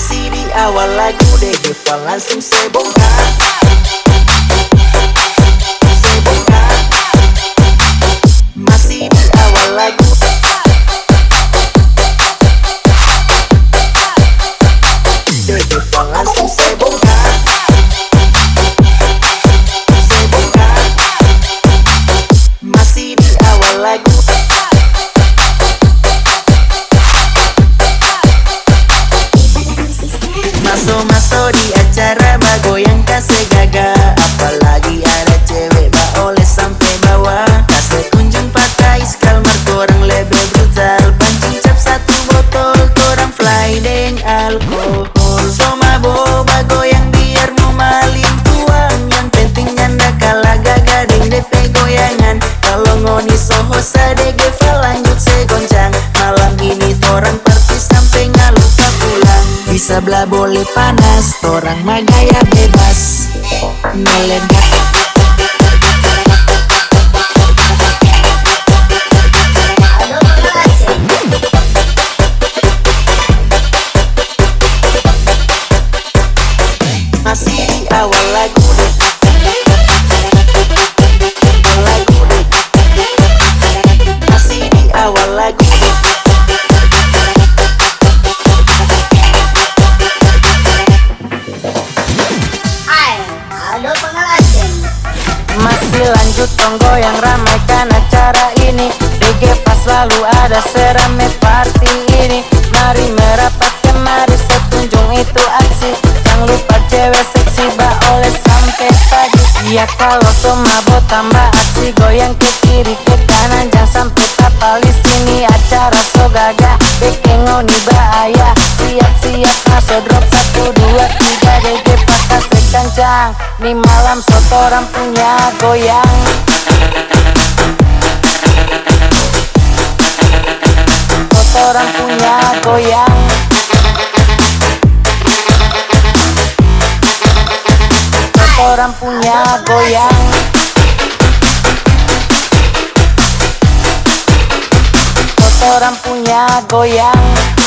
Masih di awal lagu Deva langsung saya bongkar. Masih di awal lagu Deva langsung saya bongkar. Masih di awal lagu Masuk di acara bagoyang kasih gaga. Apalagi ada cewek oleh sampai bawah. Kasih kunjung pakai skalmar korang lebih brutal. Pancing cap satu botol korang fly deng alkohol. So mabo bagoyang biar mau maling tuang. Yang penting nyanda kalah gaga deng DP goyangan. Kalau ngoni soho sadege lanjut segoncang. Malam ini torang party sampai ngalupa pulang. Bisa belah boleh panas, torang mah gaya bebas meledak. Masih di awal lagu Masih di awal lagu Masih lanjut tonggo yang ramaikan acara ini. Reggae pas selalu ada serame party ini. Mari merapat kemari setunjung itu aksi. Jangan lupa cewek seksi oleh sampai pagi. Ya kalau semabo tambah aksi. Goyang ke kiri ke kanan jangan sampai tapal di sini. Acara so gaga bikin ngoni bahaya. Siap-siap masuk drop 1, 2, 3 reggae pakas kencang. Nih malam sotoran punya goyang. Sotoran punya goyang. Sotoran punya goyang. Sotoran punya goyang.